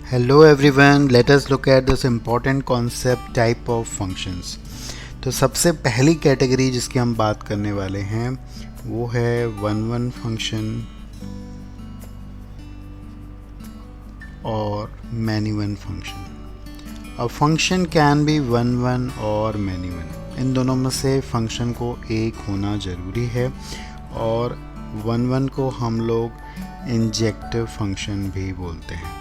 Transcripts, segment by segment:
Hello everyone, let us look at this important concept type of functions। तो सबसे पहली category जिसकी हम बात करने वाले हैं वो है वन फंक्शन और many one function. A function can be one और मैनी वन, इन दोनों में से फंक्शन को एक होना ज़रूरी है और वन को हम लोग इंजेक्टिव फंक्शन भी बोलते हैं।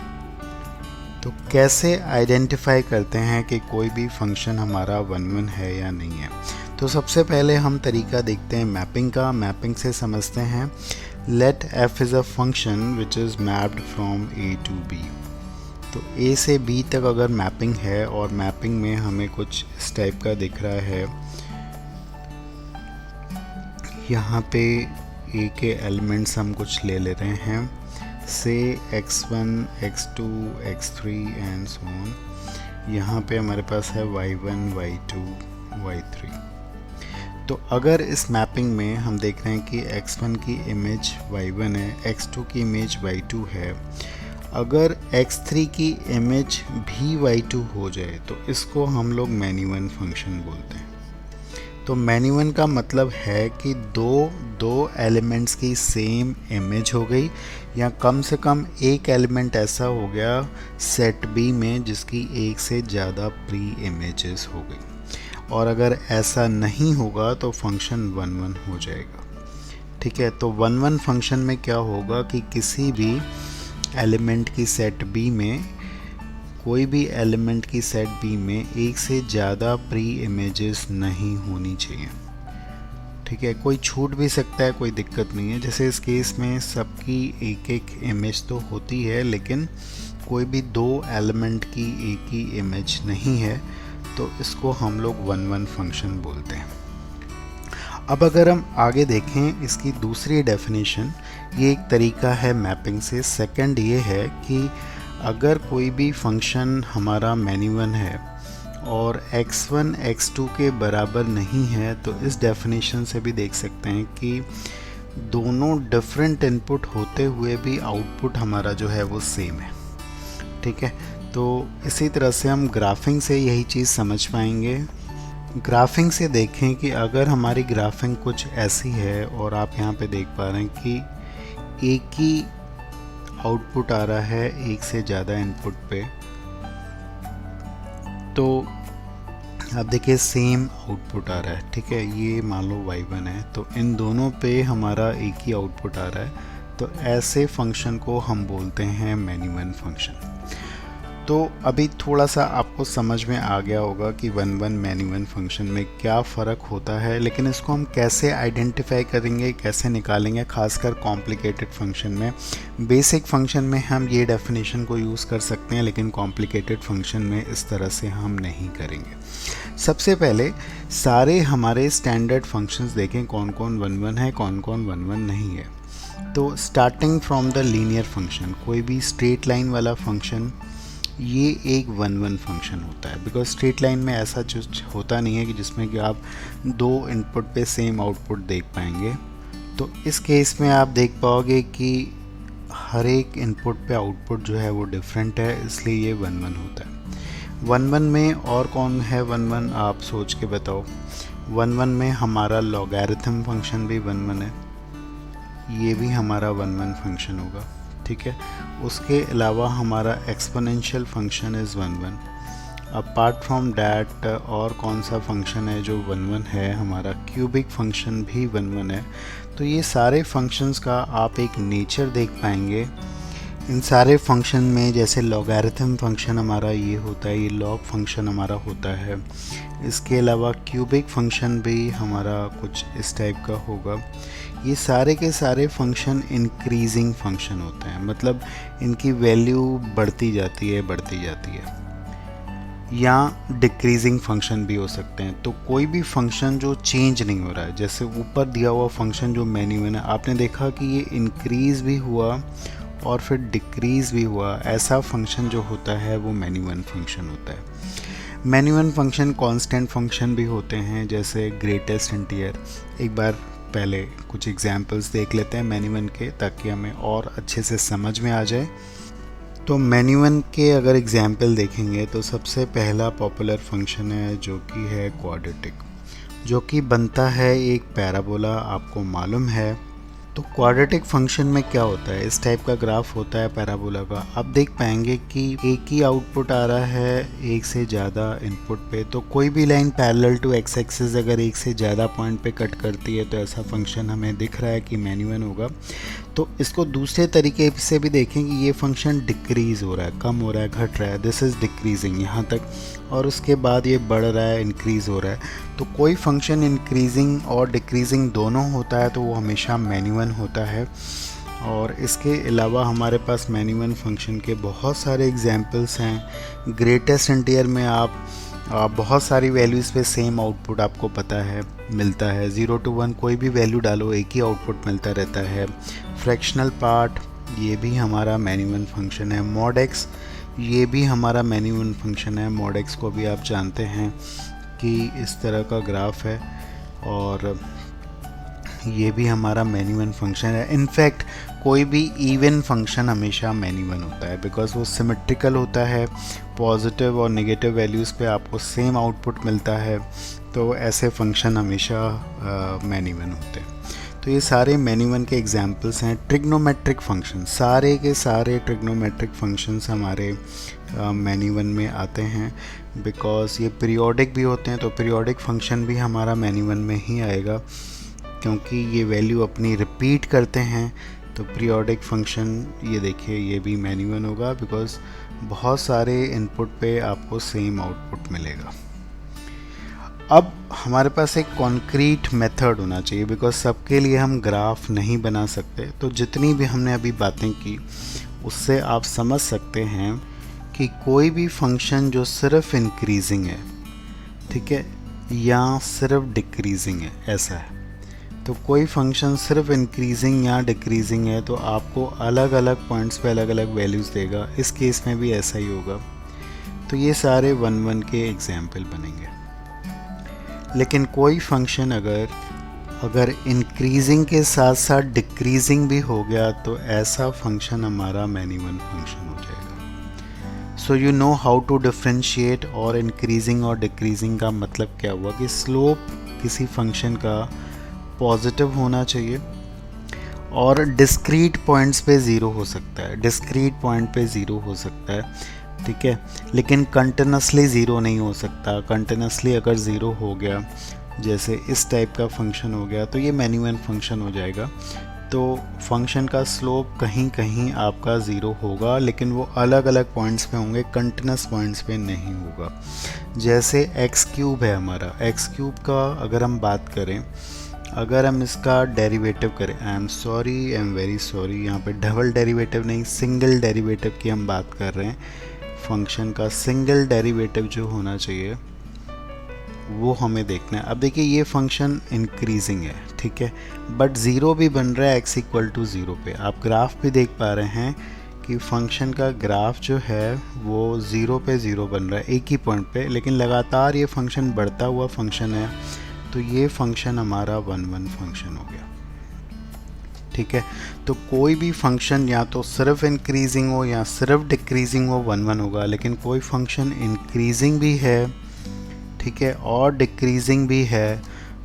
तो कैसे आइडेंटिफाई करते हैं कि कोई भी फंक्शन हमारा वन है या नहीं है। तो सबसे पहले हम तरीका देखते हैं मैपिंग का। मैपिंग से समझते हैं let f is a function which is mapped from A to B. तो ए से बी तक अगर मैपिंग है और मैपिंग में हमें कुछ इस टाइप का दिख रहा है, यहाँ पे ए के एलिमेंट्स हम कुछ ले रहे हैं, से x1, x2, x3 and so on. यहाँ पे हमारे पास है y1, y2, y3। तो अगर इस मैपिंग में हम देख रहे हैं कि x1 की इमेज y1 है, x2 की इमेज y2 है, अगर x3 की इमेज भी y2 हो जाए तो इसको हम लोग मैनी वन फंक्शन बोलते हैं। तो मैनी वन का मतलब है कि दो एलिमेंट्स की सेम इमेज हो गई या कम से कम एक एलिमेंट ऐसा हो गया सेट बी में जिसकी एक से ज़्यादा प्री इमेजेस हो गई। और अगर ऐसा नहीं होगा तो फंक्शन वन हो जाएगा। ठीक है, तो वन फंक्शन में क्या होगा कि किसी भी एलिमेंट की सेट बी में, कोई भी एलिमेंट की सेट बी में एक से ज़्यादा प्री इमेजेस नहीं होनी चाहिए। ठीक है, कोई छूट भी सकता है, कोई दिक्कत नहीं है। जैसे इस केस में सबकी एक एक इमेज तो होती है लेकिन कोई भी दो एलिमेंट की एक ही इमेज नहीं है, तो इसको हम लोग वन फंक्शन बोलते हैं। अब अगर हम आगे देखें इसकी दूसरी डेफिनेशन, ये एक तरीका है मैपिंग से। सेकंड ये है कि अगर कोई भी फंक्शन हमारा मैनी वन है और x1 x2 के बराबर नहीं है, तो इस डेफिनेशन से भी देख सकते हैं कि दोनों डिफरेंट इनपुट होते हुए भी आउटपुट हमारा जो है वो सेम है। ठीक है, तो इसी तरह से हम ग्राफिंग से यही चीज़ समझ पाएंगे। ग्राफिंग से देखें कि अगर हमारी ग्राफिंग कुछ ऐसी है और आप यहाँ पे देख पा रहे हैं कि एक ही आउटपुट आ रहा है एक से ज़्यादा इनपुट पे, तो आप देखिए सेम आउटपुट आ रहा है। ठीक है, ये मान लो y1 है तो इन दोनों पे हमारा एक ही आउटपुट आ रहा है, तो ऐसे फंक्शन को हम बोलते हैं मैनी वन फंक्शन। तो अभी थोड़ा सा आपको समझ में आ गया होगा कि वन मैनी वन फंक्शन में क्या फ़र्क होता है, लेकिन इसको हम कैसे आइडेंटिफाई करेंगे, कैसे निकालेंगे, खासकर कॉम्प्लिकेटेड फंक्शन में। बेसिक फंक्शन में हम ये डेफिनेशन को यूज़ कर सकते हैं लेकिन कॉम्प्लिकेटेड फंक्शन में इस तरह से हम नहीं करेंगे। सबसे पहले सारे हमारे स्टैंडर्ड फंक्शंस देखें कौन कौन वन है, कौन कौन वन नहीं है। तो starting from the linear function, कोई भी स्ट्रेट लाइन वाला फंक्शन ये एक वन फंक्शन होता है, बिकॉज स्ट्रेट लाइन में ऐसा कुछ होता नहीं है कि जिसमें कि आप दो इनपुट पे सेम आउटपुट देख पाएंगे। तो इस केस में आप देख पाओगे कि हर एक इनपुट पे आउटपुट जो है वो डिफरेंट है, इसलिए ये वन होता है। वन में और कौन है वन, आप सोच के बताओ। वन में हमारा लॉगरिथम फंक्शन भी वन है, ये भी हमारा वन फंक्शन होगा। ठीक है, उसके अलावा हमारा exponential function is one. Apart from that और कौन सा फंक्शन है जो वन है, हमारा क्यूबिक फंक्शन भी वन है। तो ये सारे फंक्शंस का आप एक नेचर देख पाएंगे। इन सारे फंक्शन में जैसे लॉगरिथम फंक्शन हमारा ये होता है, ये लॉग फंक्शन हमारा होता है। इसके अलावा क्यूबिक फंक्शन भी हमारा कुछ इस टाइप का होगा। ये सारे के सारे फंक्शन इंक्रीजिंग फंक्शन होते हैं, मतलब इनकी वैल्यू बढ़ती जाती है, या डिक्रीजिंग फंक्शन भी हो सकते हैं। तो कोई भी फंक्शन जो चेंज नहीं हो रहा है, जैसे ऊपर दिया हुआ फंक्शन जो मैनी वन है, आपने देखा कि ये इंक्रीज़ भी हुआ और फिर डिक्रीज़ भी हुआ, ऐसा फंक्शन जो होता है वो मैनी वन फंक्शन होता है। Many one function constant function भी होते हैं, जैसे ग्रेटेस्ट इंटीजर। एक बार पहले कुछ एग्जाम्पल्स देख लेते हैं मैनी वन के, ताकि हमें और अच्छे से समझ में आ जाए। तो मेन्यूवन के अगर एग्जाम्पल देखेंगे तो सबसे पहला पॉपुलर फंक्शन है जो कि है क्वाड्रेटिक, जो कि बनता है एक पैराबोला, आपको मालूम है। तो क्वाड्रेटिक फंक्शन में क्या होता है, इस टाइप का ग्राफ होता है पैराबोला का। आप देख पाएंगे कि एक ही आउटपुट आ रहा है एक से ज़्यादा इनपुट पे। तो कोई भी line parallel to X axis अगर एक से ज़्यादा पॉइंट पे कट करती है तो ऐसा फंक्शन हमें दिख रहा है कि मेन्यूवन होगा। तो इसको दूसरे तरीके से भी देखें कि ये फंक्शन डिक्रीज़ हो रहा है, कम हो रहा है, घट रहा है, दिस इज़ डिक्रीजिंग यहाँ तक, और उसके बाद ये बढ़ रहा है, इंक्रीज़ हो रहा है। तो कोई फंक्शन इंक्रीजिंग और डिक्रीजिंग दोनों होता है तो वो हमेशा मेन्यूवन होता है। और इसके अलावा हमारे पास मेन्यूवन फंक्शन के बहुत सारे एग्जांपल्स हैं। ग्रेटेस्ट इंटीजर में आप बहुत सारी वैल्यूज़ पे सेम आउटपुट आपको पता है मिलता है। 0 to 1 कोई भी वैल्यू डालो एक ही आउटपुट मिलता रहता है। फ्रैक्शनल पार्ट ये भी हमारा मेन्यूवन फंक्शन है। मॉड एक्स ये भी हमारा मेन्यूवन फंक्शन है। मॉड एक्स को भी आप जानते हैं कि इस तरह का ग्राफ है और ये भी हमारा मेन्यूवन फंक्शन है। इनफैक्ट कोई भी इवन फंक्शन हमेशा मेन्यूवन होता है बिकॉज वो सिमेट्रिकल होता है। पॉजिटिव और नेगेटिव वैल्यूज़ पे आपको सेम आउटपुट मिलता है, तो ऐसे फंक्शन हमेशा मेन्यूवन होते हैं। तो ये सारे मेन्यूवन के एग्जांपल्स हैं। ट्रिग्नोमेट्रिक फंक्शन, सारे के सारे ट्रिग्नोमेट्रिक फंक्शंस हमारे मेन्यूवन में आते हैं बिकॉज ये पीरियोडिक भी होते हैं। तो पीरियोडिक फंक्शन भी हमारा मेन्यूवन में ही आएगा क्योंकि ये वैल्यू अपनी रिपीट करते हैं। तो पीरियोडिक फंक्शन ये देखिए ये भी मेन्यूवन होगा बिकॉज बहुत सारे इनपुट पे आपको सेम आउटपुट मिलेगा। अब हमारे पास एक कॉन्क्रीट मेथड होना चाहिए बिकॉज सबके लिए हम ग्राफ नहीं बना सकते। तो जितनी भी हमने अभी बातें की उससे आप समझ सकते हैं कि कोई भी फंक्शन जो सिर्फ इंक्रीजिंग है, ठीक है, या सिर्फ डिक्रीजिंग है, ऐसा है। तो कोई फंक्शन सिर्फ इंक्रीजिंग या डिक्रीजिंग है तो आपको अलग अलग पॉइंट्स पे अलग अलग वैल्यूज़ देगा। इस केस में भी ऐसा ही होगा। तो ये सारे 1 के एग्जाम्पल बनेंगे। लेकिन कोई फंक्शन अगर इंक्रीजिंग के साथ साथ डिक्रीजिंग भी हो गया तो ऐसा फंक्शन हमारा मेन्यूवन फंक्शन हो जाएगा। So you know how to differentiate. और इंक्रीजिंग और डिक्रीजिंग का मतलब क्या हुआ कि स्लोप किसी फंक्शन का पॉजिटिव होना चाहिए और डिस्क्रीट पॉइंट्स पे ज़ीरो हो सकता है, डिस्क्रीट पॉइंट पे ज़ीरो हो सकता है, ठीक है, लेकिन कंटिन्यूसली ज़ीरो नहीं हो सकता। कंटिन्यूसली अगर ज़ीरो हो गया, जैसे इस टाइप का फंक्शन हो गया, तो ये मेन्यूवन फंक्शन हो जाएगा। तो फंक्शन का स्लोप कहीं कहीं आपका ज़ीरो होगा लेकिन वो अलग अलग पॉइंट्स पे होंगे, कंटिन्यूस पॉइंट्स पे नहीं होगा। जैसे एक्स क्यूब है हमारा, एक्स क्यूब का अगर हम बात करें, अगर हम इसका डेरिवेटिव करें, आई एम वेरी सॉरी, यहाँ पे डबल डेरिवेटिव नहीं, सिंगल डेरिवेटिव की हम बात कर रहे हैं। फंक्शन का सिंगल डेरिवेटिव जो होना चाहिए वो हमें देखना है। अब देखिए ये फंक्शन इंक्रीजिंग है, ठीक है, बट ज़ीरो भी बन रहा है x इक्वल टू ज़ीरो पे। आप ग्राफ भी देख पा रहे हैं कि फंक्शन का ग्राफ जो है वो ज़ीरो पे ज़ीरो बन रहा है एक ही पॉइंट पे, लेकिन लगातार ये फंक्शन बढ़ता हुआ फंक्शन है। तो ये फंक्शन हमारा 1 फंक्शन हो गया, ठीक है। तो कोई भी फंक्शन या तो सिर्फ इंक्रीजिंग हो या सिर्फ डिक्रीजिंग हो 1 होगा, लेकिन कोई फंक्शन इंक्रीजिंग भी है, ठीक है, और डिक्रीजिंग भी है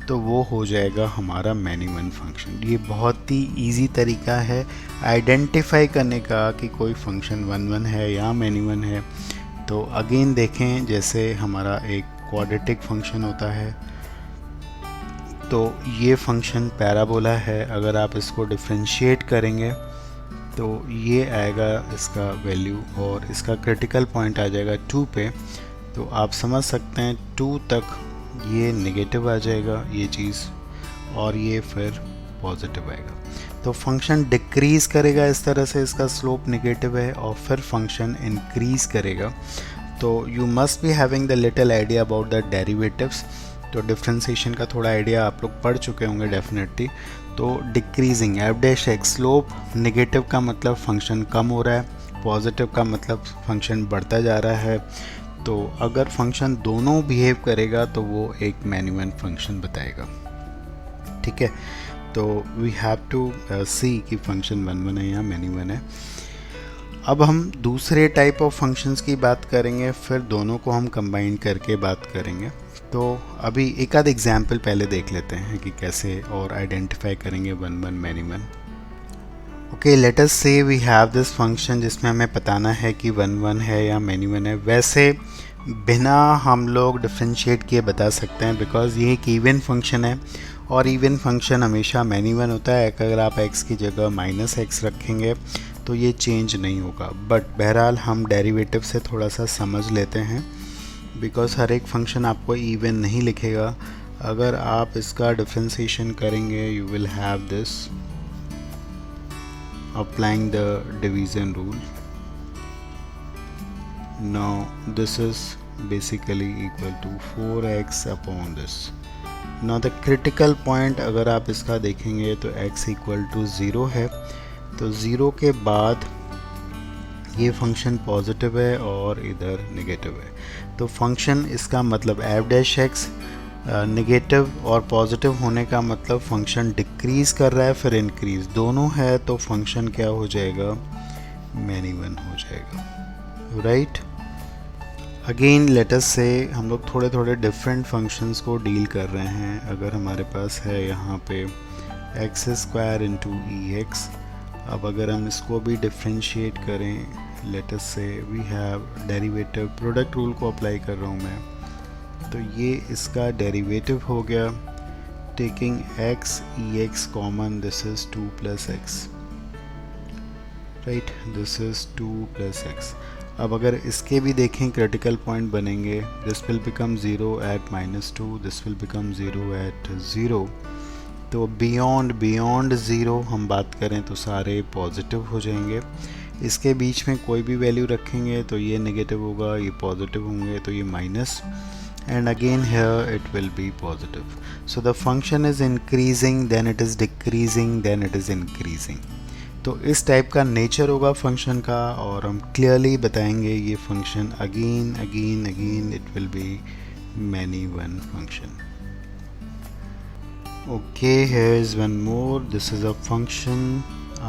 तो वो हो जाएगा हमारा मेन्यूवन फंक्शन। ये बहुत ही इजी तरीका है आइडेंटिफाई करने का कि कोई फंक्शन 1 है या मेन्यूवन है। तो अगेन देखें, जैसे हमारा एक क्वाड्रेटिक फंक्शन होता है, तो ये फंक्शन पैराबोला है। अगर आप इसको डिफरेंशिएट करेंगे तो ये आएगा इसका वैल्यू और इसका क्रिटिकल पॉइंट आ जाएगा 2 पे। तो आप समझ सकते हैं 2 तक ये नेगेटिव आ जाएगा ये चीज़, और ये फिर पॉजिटिव आएगा। तो फंक्शन डिक्रीज़ करेगा इस तरह से, इसका स्लोप नेगेटिव है, और फिर फंक्शन इंक्रीज़ करेगा। तो you must be having the little idea about the derivatives. तो डिफ्रेंसिएशन का थोड़ा आइडिया आप लोग पढ़ चुके होंगे डेफिनेटली। तो decreasing F dash x, slope negative का मतलब फंक्शन कम हो रहा है, पॉजिटिव का मतलब फंक्शन बढ़ता जा रहा है। तो अगर फंक्शन दोनों बिहेव करेगा तो वो एक मेन्यूवन फंक्शन बताएगा, ठीक है। तो वी हैव टू सी कि फंक्शन 1 है या मेन्यूवन है। अब हम दूसरे टाइप ऑफ फंक्शंस की बात करेंगे, फिर दोनों को हम कंबाइन करके बात करेंगे। तो अभी एक आध एग्जाम्पल पहले देख लेते हैं कि कैसे और आइडेंटिफाई करेंगे one one many one. Okay, late us say we have this function जिसमें हमें बताना है कि वन वन है या मैनी वन है। वैसे बिना हम लोग डिफ्रेंशिएट किए बता सकते हैं, बिकॉज ये एक इवन फंक्शन है और इवन फंक्शन हमेशा मैनी वन होता है। अगर आप x की जगह माइनस एक्स रखेंगे तो ये चेंज नहीं होगा। बट बहरहाल हम डेरिवेटिव से थोड़ा सा समझ लेते हैं, बिकॉज हर एक फंक्शन आपको इवन नहीं लिखेगा। अगर आप इसका डिफ्रेंशिएशन करेंगे you will have this applying the division rule. Now this is basically equal to 4x upon this. Now the critical point अगर आप इसका देखेंगे तो x equal to 0 है, तो 0 के बाद ये फंक्शन पॉजिटिव है और इधर नेगेटिव है। तो फंक्शन इसका मतलब f डैश x नेगेटिव और पॉजिटिव होने का मतलब फंक्शन डिक्रीज़ कर रहा है फिर इंक्रीज़, दोनों है तो फंक्शन क्या हो जाएगा, मैनी वन हो जाएगा, राइट। अगेन लेट अस से हम लोग थोड़े थोड़े डिफरेंट फंक्शंस को डील कर रहे हैं। अगर हमारे पास है यहाँ पे एक्स स्क्वायर इंटू ई एक्स, अब अगर हम इसको भी डिफ्रेंशिएट करें, let us say we have derivative, product rule को अप्लाई कर रहा हूँ मैं, तो ये इसका डेरिवेटिव हो गया taking x e x common, this is 2 plus X, right, this is 2 plus X. अब अगर इसके भी देखें क्रिटिकल पॉइंट बनेंगे, this will become 0 at -2, this will become 0 at 0। तो बियॉन्ड 0 हम बात करें तो सारे पॉजिटिव हो जाएंगे। इसके बीच में कोई भी वैल्यू रखेंगे तो ये नेगेटिव होगा, ये पॉजिटिव होंगे तो ये minus, and again here it will be positive. So the function is increasing, then it is decreasing, then it is increasing. तो इस टाइप का नेचर होगा फंक्शन का और हम क्लियरली बताएंगे ये function again again again it will be many one function. Okay, here is one more. This is a function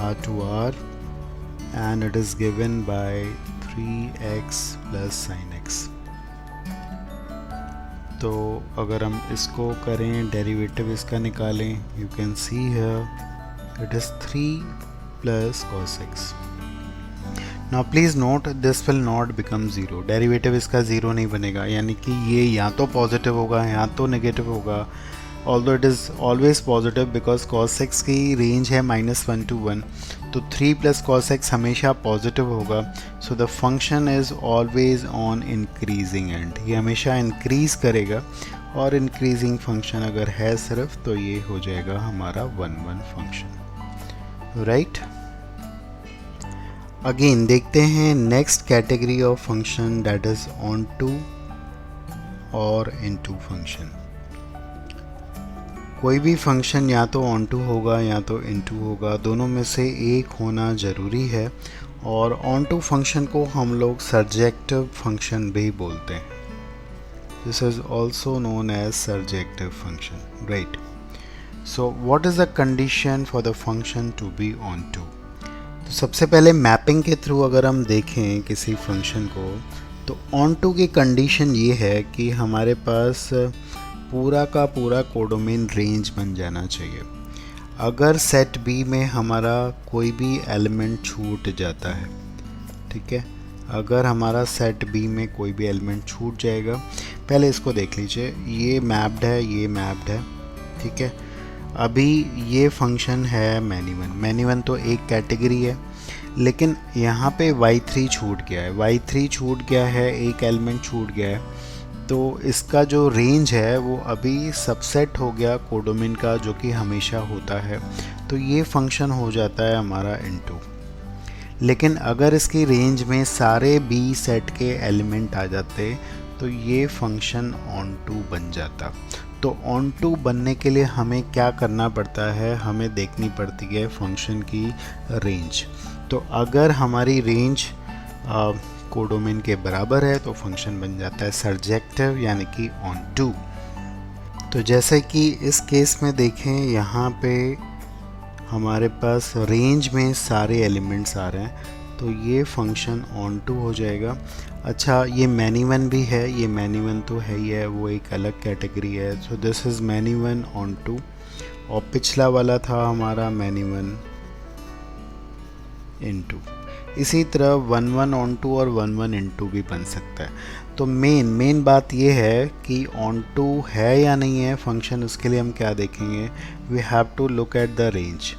r to r and it is given by 3x plus sin x. तो अगर हम इसको करें derivative इसका निकालें, you can see here it is 3 plus cos x. Now please note this will not become 0, derivative इसका 0 नहीं बनेगा, यानी कि ये या तो पॉजिटिव होगा या तो नेगेटिव होगा, although it is always positive because cos x की रेंज है -1 to 1, तो 3 प्लस cos x हमेशा पॉजिटिव होगा। So the function is always on increasing and, ये हमेशा इंक्रीज़ करेगा और इंक्रीजिंग फंक्शन अगर है सिर्फ तो ये हो जाएगा हमारा 1 फंक्शन, राइट। अगेन देखते हैं next category of function that is onto और इनटू फंक्शन। कोई भी फंक्शन या तो ऑन टू होगा या तो इनटू होगा, दोनों में से एक होना ज़रूरी है। और ऑन टू फंक्शन को हम लोग सर्जेक्टिव फंक्शन भी बोलते हैं, this is also known as surjective function, right. So what is the condition for the function to be onto. तो सबसे पहले मैपिंग के थ्रू अगर हम देखें किसी फंक्शन को, तो ऑन टू की कंडीशन ये है कि हमारे पास पूरा का पूरा कोडोमेन रेंज बन जाना चाहिए। अगर सेट बी में हमारा कोई भी एलिमेंट छूट जाता है, ठीक है, अगर हमारा सेट बी में कोई भी एलिमेंट छूट जाएगा, पहले इसको देख लीजिए, ये मैप्ड है, ये मैप्ड है, ठीक है। अभी ये फंक्शन है मैनी वन तो एक कैटेगरी है, लेकिन यहाँ पे y3 छूट गया है, y3 छूट गया है, एक एलिमेंट छूट गया है, तो इसका जो रेंज है वो अभी सबसेट हो गया कोडोमेन का, जो कि हमेशा होता है, तो ये फंक्शन हो जाता है हमारा इनटू। लेकिन अगर इसकी रेंज में सारे बी सेट के एलिमेंट आ जाते तो ये फंक्शन ऑन टू बन जाता। तो ऑन टू बनने के लिए हमें क्या करना पड़ता है, हमें देखनी पड़ती है फंक्शन की रेंज। तो अगर हमारी रेंज कोडोमेन के बराबर है तो फंक्शन बन जाता है सर्जेक्टिव यानी कि ऑन टू। तो जैसे कि इस केस में देखें, यहाँ पे हमारे पास रेंज में सारे एलिमेंट्स आ रहे हैं, तो ये फंक्शन ऑन टू हो जाएगा। अच्छा, ये मैनी वन भी है, ये मैनी वन तो है ही है, वो एक अलग कैटेगरी है। So this is many one onto, और पिछला वाला था हमारा मैनी वन इन टू। इसी तरह 1 1 ऑन टू और 1 1 इन टू भी बन सकता है। तो मेन बात ये है कि ऑन टू है या नहीं है फंक्शन, उसके लिए हम क्या देखेंगे, we have to look at the range.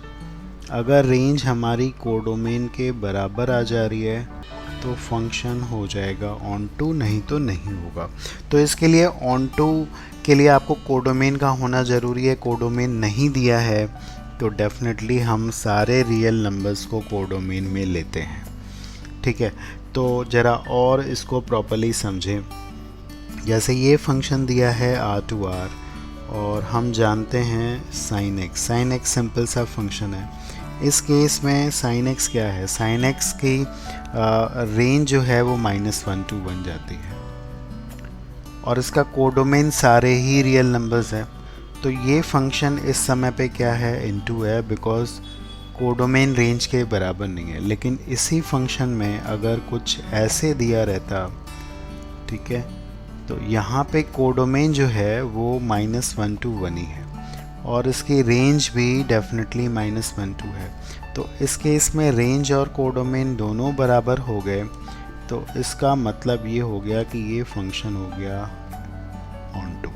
अगर रेंज हमारी कोडोमेन के बराबर आ जा रही है तो फंक्शन हो जाएगा ऑन टू, नहीं तो नहीं होगा। तो इसके लिए ऑन टू के लिए आपको कोडोमेन का होना ज़रूरी है। कोडोमेन नहीं दिया है तो डेफिनेटली हम सारे रियल नंबर्स को कोडोमेन में लेते हैं, ठीक है। तो ज़रा और इसको प्रॉपर्ली समझें। जैसे ये फंक्शन दिया है R2R, और हम जानते हैं sin x। sin x simple सा फंक्शन है। इस केस में sin x क्या है, sin x की रेंज जो है वो -1 to 1 जाती है, और इसका कोडोमेन सारे ही रियल नंबर्स है। तो ये फंक्शन इस समय पे क्या है, इनटू है, बिकॉज कोडोमेन रेंज के बराबर नहीं है। लेकिन इसी फंक्शन में अगर कुछ ऐसे दिया रहता, ठीक है, तो यहाँ पे कोडोमेन जो है वो -1 to 1 ही है, और इसकी रेंज भी डेफिनेटली -1 to है। तो इस केस में रेंज और कोडोमेन दोनों बराबर हो गए, तो इसका मतलब ये हो गया कि ये फंक्शन हो गया ऑन टू।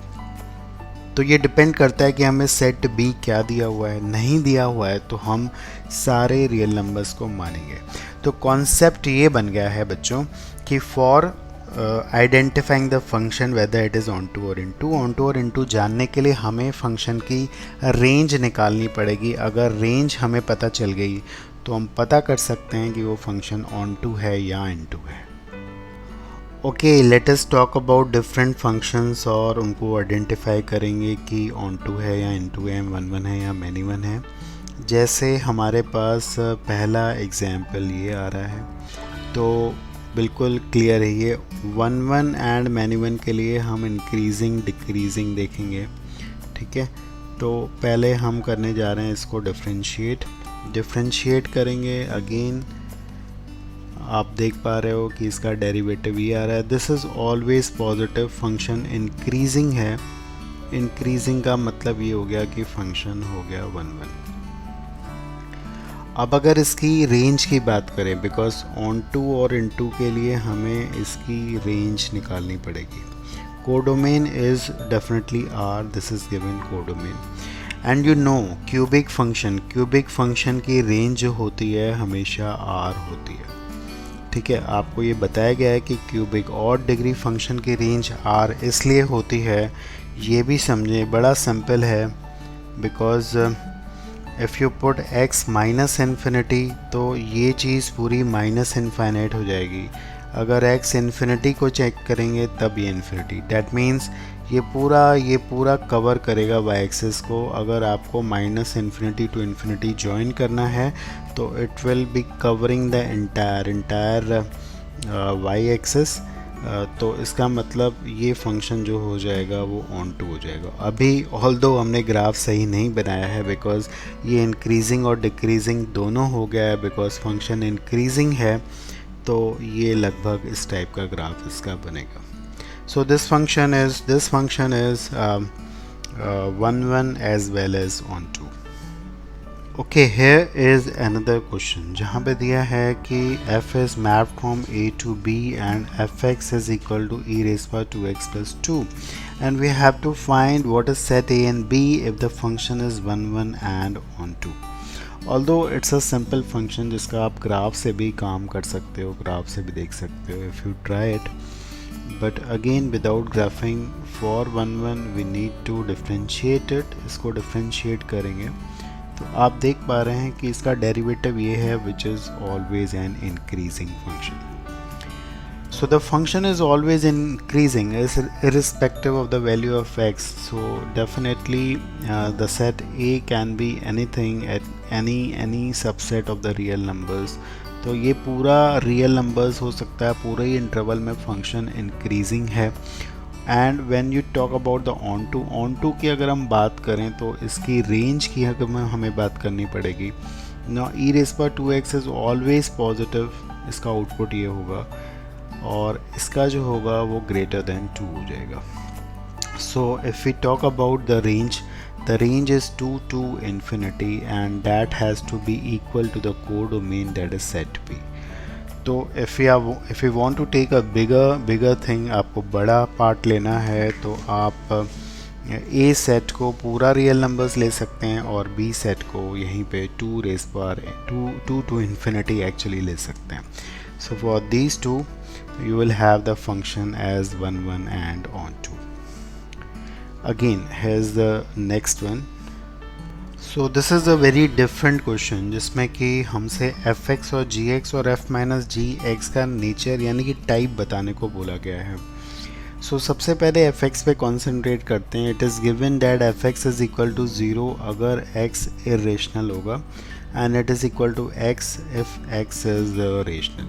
तो ये डिपेंड करता है कि हमें सेट बी क्या दिया हुआ है। नहीं दिया हुआ है तो हम सारे रियल नंबर्स को मानेंगे। तो कॉन्सेप्ट ये बन गया है बच्चों कि for identifying the function whether it is onto और इन टू जानने के लिए हमें फंक्शन की रेंज निकालनी पड़ेगी। अगर रेंज हमें पता चल गई तो हम पता कर सकते हैं कि वो फंक्शन ऑन टू है या इन टू है। Okay, let us talk about different functions, और उनको आइडेंटिफाई करेंगे कि ऑन टू है या इन टू है, 1 1 है या मैनी वन है। जैसे हमारे पास पहला एग्जाम्पल ये आ रहा है, तो बिल्कुल क्लियर है ये 1 1 एंड मैनी वन के लिए हम इंक्रीजिंग डिक्रीजिंग देखेंगे, ठीक है। तो पहले हम करने जा रहे हैं इसको डिफरेंशिएट करेंगे। अगेन आप देख पा रहे हो कि इसका डेरिवेटिव ये आ रहा है। This is always positive, function increasing है। इंक्रीजिंग का मतलब ये हो गया कि फंक्शन हो गया 1 1। अब अगर इसकी रेंज की बात करें, बिकॉज ऑन टू और इन टू के लिए हमें इसकी रेंज निकालनी पड़ेगी। Codomain is definitely R, this is given codomain. And you know cubic function की रेंज जो होती है हमेशा R होती है, ठीक है। आपको ये बताया गया है कि क्यूबिक और डिग्री फंक्शन की रेंज R इसलिए होती है, ये भी समझें, बड़ा सिंपल है। Because if you put x minus infinity तो ये चीज़ पूरी माइनस इन्फाइनाइट हो जाएगी। अगर x इन्फिनिटी को चेक करेंगे तब ये इन्फिनिटी, डैट मीन्स ये पूरा कवर करेगा y एक्सिस को। अगर आपको minus infinity to infinity join करना है तो it will be covering the entire y axis. तो इसका मतलब ये फंक्शन जो हो जाएगा वो ऑन टू हो जाएगा। अभी ऑल्दो हमने ग्राफ सही नहीं बनाया है, बिकॉज ये इंक्रीजिंग और डिक्रीजिंग दोनों हो गया है। बिकॉज फंक्शन इंक्रीजिंग है तो ये लगभग इस टाइप का ग्राफ इसका बनेगा। So this function is 1 1 as well as on 2. Okay, here is another question जहाँ पे दिया है कि f is mapped from a to b and fx is equal to e raised by 2x plus 2, and we have to find what is set a and b if the function is 1 1 and on 2. Although it's a simple function जिसका आप graph से भी काम कर सकते हो, graph से भी देख सकते हो if you try it. But again without graphing, for 1 1 we need to differentiate it. इसको differentiate करेंगे तो आप देख पा रहे हैं कि इसका डेरिवेटिव ये है which is always an increasing function. So the function is always increasing irrespective of the value of x. So definitely the set A can be anything at any subset of the real numbers. तो ये पूरा real numbers हो सकता है, पूरे ही interval में function increasing है। And when you talk about the onto की अगर हम बात करें तो इसकी रेंज की हमें बात करनी पड़ेगी। Now e raised by 2x is always positive, इसका आउटपुट ये होगा, और इसका जो होगा वो ग्रेटर देन 2 हो जाएगा. So if we talk about the range is 2 to infinity, and that has to be equal to the codomain, that is set P. तो if we want to take a bigger thing, आपको बड़ा part लेना है, तो आप A set को पूरा real numbers ले सकते हैं और B सेट को यहीं पे 2 to infinity एक्चुअली ले सकते हैं. So for these two you will have the function as 1 1 and on 2. Again, here's the next one. So this is a very different question, जिसमें कि हमसे fx और gx और f माइनस gx का nature यानी कि टाइप बताने को बोला गया है. So सबसे पहले fx पे कॉन्सेंट्रेट करते हैं. It is given that fx is equal to 0 अगर x irrational होगा, and it is equal to x if x is rational.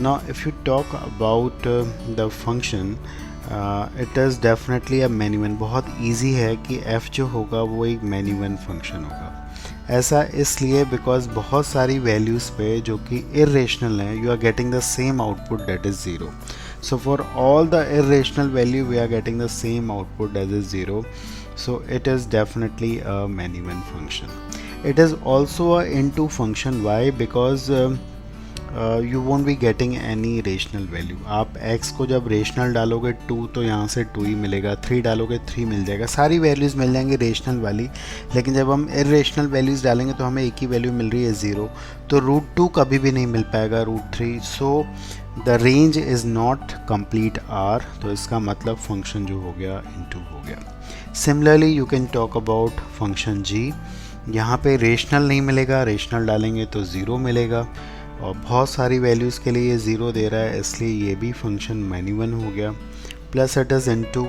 Now if you talk about the function, it is definitely a many-one. बहुत easy है कि f जो होगा वो एक many-one function होगा. ऐसा इसलिए बिकॉज बहुत सारी वैल्यूज़ पे जो कि इर्रेशनल हैं, you are getting the same output that is 0. So for all the irrational value we are getting the same output that is 0. So it is definitely a many one function. It is also a into function. Why? Because you won't be getting any rational value. आप x को जब rational डालोगे 2 तो यहाँ से 2 ही मिलेगा, 3 डालोगे 3 मिल जाएगा, सारी वैल्यूज़ मिल जाएंगी रेशनल वाली. लेकिन जब हम इर्रेशनल वैल्यूज़ डालेंगे तो हमें एक ही वैल्यू मिल रही है 0, तो √2 कभी भी नहीं मिल पाएगा, √3. So the range is not complete R. तो इसका मतलब फंक्शन जो हो गया इनटू हो गया. Similarly you can talk about function g. यहाँ पे रेशनल नहीं मिलेगा, रेशनल डालेंगे तो 0 मिलेगा, और बहुत सारी वैल्यूज़ के लिए ये 0 दे रहा है, इसलिए ये भी फंक्शन मैनी-वन हो गया. Plus it is into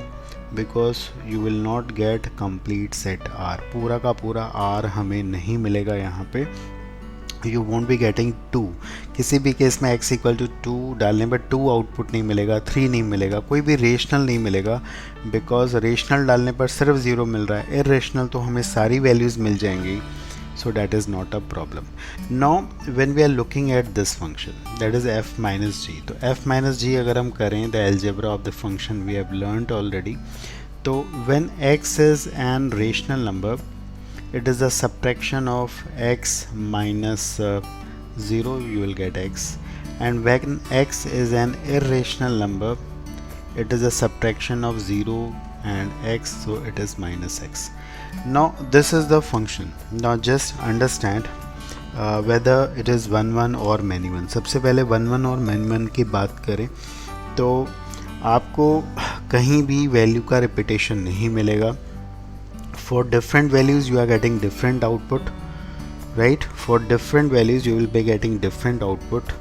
because you will not get complete set R. पूरा का पूरा R हमें नहीं मिलेगा यहाँ पे. You won't be getting 2. किसी भी केस में x इक्वल टू 2 डालने पर 2 आउटपुट नहीं मिलेगा, 3 नहीं मिलेगा, कोई भी रेशनल नहीं मिलेगा, बिकॉज रेशनल डालने पर सिर्फ 0 मिल रहा है. इर्रेशनल तो हमें सारी वैल्यूज़ मिल जाएंगी. So that is not a problem. Now when we are looking at this function, that is f minus g. तो f minus g अगर हम करें, the algebra of the function we have learnt already. तो when x is an rational number, it is a subtraction of x minus 0, you will get x. And when x is an irrational number, it is a subtraction of 0 and x, so it is minus x. Now this is the function. Now just understand whether it is 1 1 or many 1. सबसे पहले 1 1 और many 1 की बात करें तो आपको कहीं भी वैल्यू का रिपीटेशन नहीं मिलेगा. For different values you are getting different output, right? For different values you will be getting different output,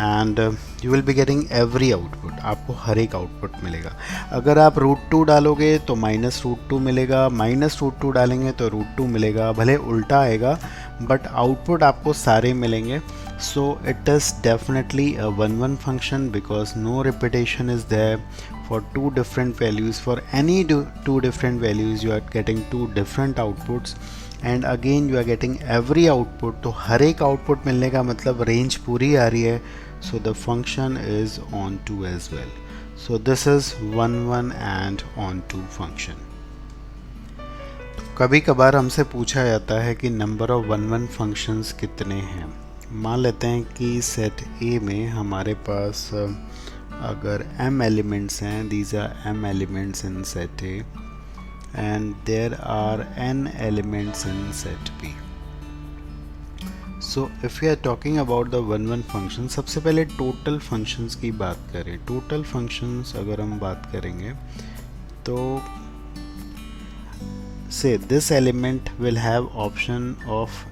and you will be getting every output. आपको हर एक आउटपुट मिलेगा. अगर आप √2 डालोगे तो -√2 मिलेगा, -√2 डालेंगे तो √2 मिलेगा. भले उल्टा आएगा बट आउटपुट आपको सारे मिलेंगे. So it is definitely a 1 1 function because no repetition is there. For two different values, for any two different values you are getting two different outputs, and again you are getting every output. तो हर एक output मिलने का मतलब range पूरी आ रही है. So the function is on2 as well. So this is 1 1 and on2 function. कभी कभार हमसे पूछा जाता है कि नंबर ऑफ 1 1 फंक्शंस कितने हैं. मान लेते हैं कि सेट A में हमारे पास अगर m एलिमेंट्स हैं, these are m elements in set A and there are n elements in set B. So if we are talking about the 1 1 function, सबसे पहले टोटल फंक्शंस की बात करें. टोटल फंक्शंस अगर हम बात करेंगे तो say this element will have option of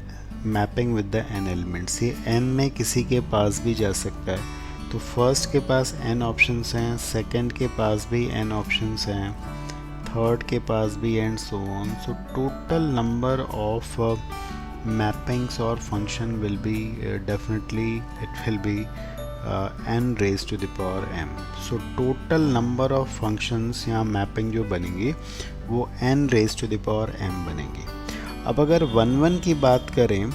mapping with the n elements. ये n में किसी के पास भी जा सकता है. तो फर्स्ट के पास n ऑप्शंस हैं, सेकंड के पास भी n ऑप्शंस हैं, थर्ड के पास भी and so on. So total number of mappings और function will be definitely it will be n raised to the power m. So total number of functions या मैपिंग जो बनेंगी वो n raised to the power m बनेंगी. अब अगर 1 1 की बात करें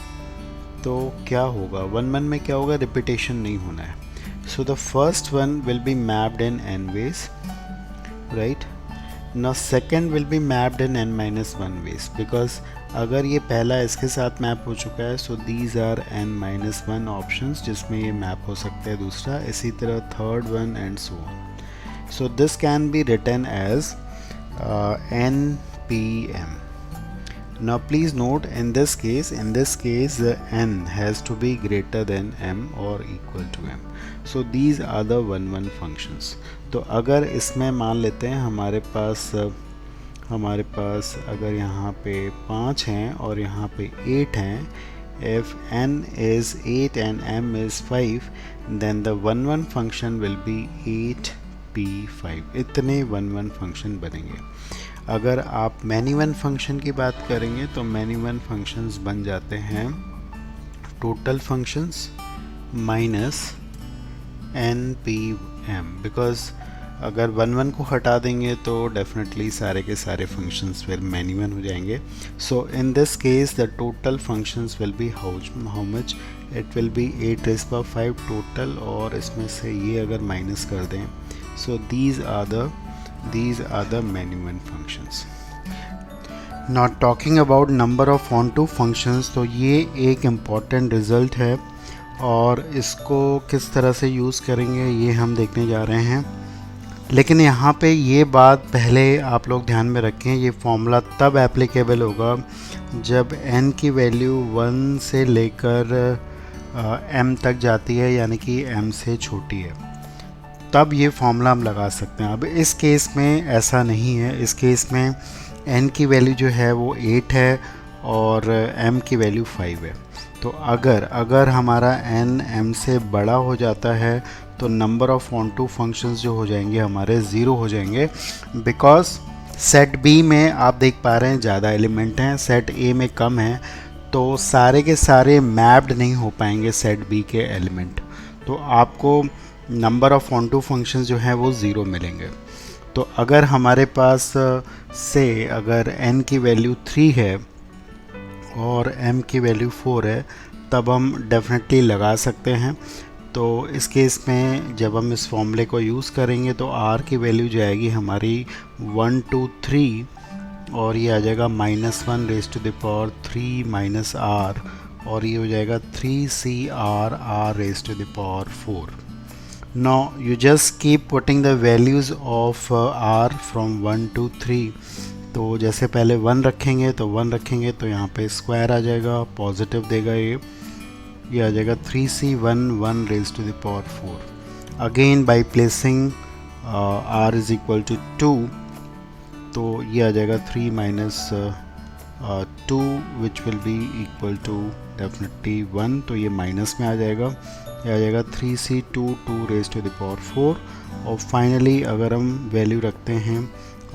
तो क्या होगा, 1 1 में क्या होगा, रिपीटेशन नहीं होना है. So the first one will be mapped in n ways, right? Now second will be mapped in n minus 1 ways, because अगर ये पहला इसके साथ मैप हो चुका है, so these are n minus 1 options जिसमें ये मैप हो सकता है दूसरा, इसी तरह third one and so on. So this can be written as npm. Now please note, in this case n has to be greater than m or equal to m. So these are the 1 functions. तो अगर इसमें मान लेते हैं हमारे पास अगर यहाँ पे 5 हैं और यहाँ पे 8 हैं, if n is 8 and m is 5, then the 1 function will be 8p5. इतने 1 फंक्शन बनेंगे. अगर आप मैनी वन फंक्शन की बात करेंगे तो मैनी वन फंक्शंस बन जाते हैं total functions minus npm, because अगर 1 को हटा देंगे तो डेफिनेटली सारे के सारे फंक्शंस फिर मैनी वन हो जाएंगे. So in this case the total functions will be how much, it will be 8⁵ total, और इसमें से ये अगर माइनस कर दें, सो these are the many one functions. Now talking about number of onto functions, तो ये एक important result है और इसको किस तरह से यूज़ करेंगे ये हम देखने जा रहे हैं. लेकिन यहाँ पे ये बात पहले आप लोग ध्यान में रखें, ये फॉर्मूला तब एप्लीकेबल होगा जब n की वैल्यू 1 से लेकर m तक जाती है, यानी कि m से छोटी है, तब ये फॉर्मूला हम लगा सकते हैं. अब इस केस में ऐसा नहीं है. इस केस में n की वैल्यू जो है वो 8 है और m की वैल्यू 5 है. तो अगर हमारा n m से बड़ा हो जाता है तो नंबर ऑफ ऑनटू फंक्शंस जो हो जाएंगे हमारे 0 हो जाएंगे, बिकॉज सेट b में आप देख पा रहे हैं ज़्यादा एलिमेंट हैं, सेट a में कम है, तो सारे के सारे मैप्ड नहीं हो पाएंगे सेट b के एलिमेंट. तो आपको नंबर ऑफ ऑनटू फंक्शंस जो हैं वो 0 मिलेंगे. तो अगर हमारे पास से अगर n की वैल्यू 3 है और m की वैल्यू 4 है, तब हम डेफिनेटली लगा सकते हैं. तो इस केस में जब हम इस फॉर्मूले को यूज़ करेंगे तो r की वैल्यू जाएगी हमारी 1 2 3, और ये आ जाएगा -1⁻³ माइनस r, और ये हो जाएगा 3cr r⁻⁴. Now you just keep putting the values of r from 1 to 3. तो जैसे पहले 1 रखेंगे तो यहाँ पे स्क्वायर आ जाएगा, पॉजिटिव देगा, ये आ जाएगा 3c1 again by placing r is equal to 2, तो ये आ जाएगा 3 minus 2 which will be equal to definitely 1, तो ये माइनस में आ जाएगा, ये आ जाएगा 3c2 और फाइनली अगर हम वैल्यू रखते हैं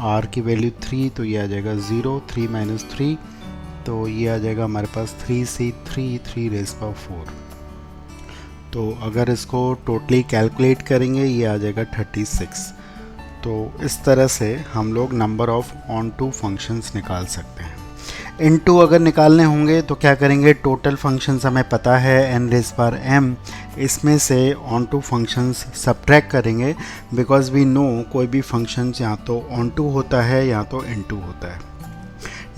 r की वैल्यू 3, तो ये आ जाएगा 0, 3 माइनस 3, तो ये आ जाएगा हमारे पास 3c3 तो अगर इसको टोटली कैलकुलेट करेंगे ये आ जाएगा 36. तो इस तरह से हम लोग number of onto functions निकाल सकते हैं. इनटू अगर निकालने होंगे तो क्या करेंगे, टोटल फंक्शंस हमें पता है n⁻m, इसमें से ऑन टू फंक्शंस सब्ट्रैक्ट करेंगे, बिकॉज वी नो कोई भी फंक्शंस या तो ऑन टू होता है या तो इनटू होता है.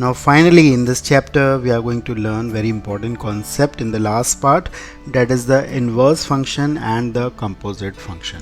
Now finally in this chapter we are going to learn very important concept in the last part, that is the inverse function and the composite function.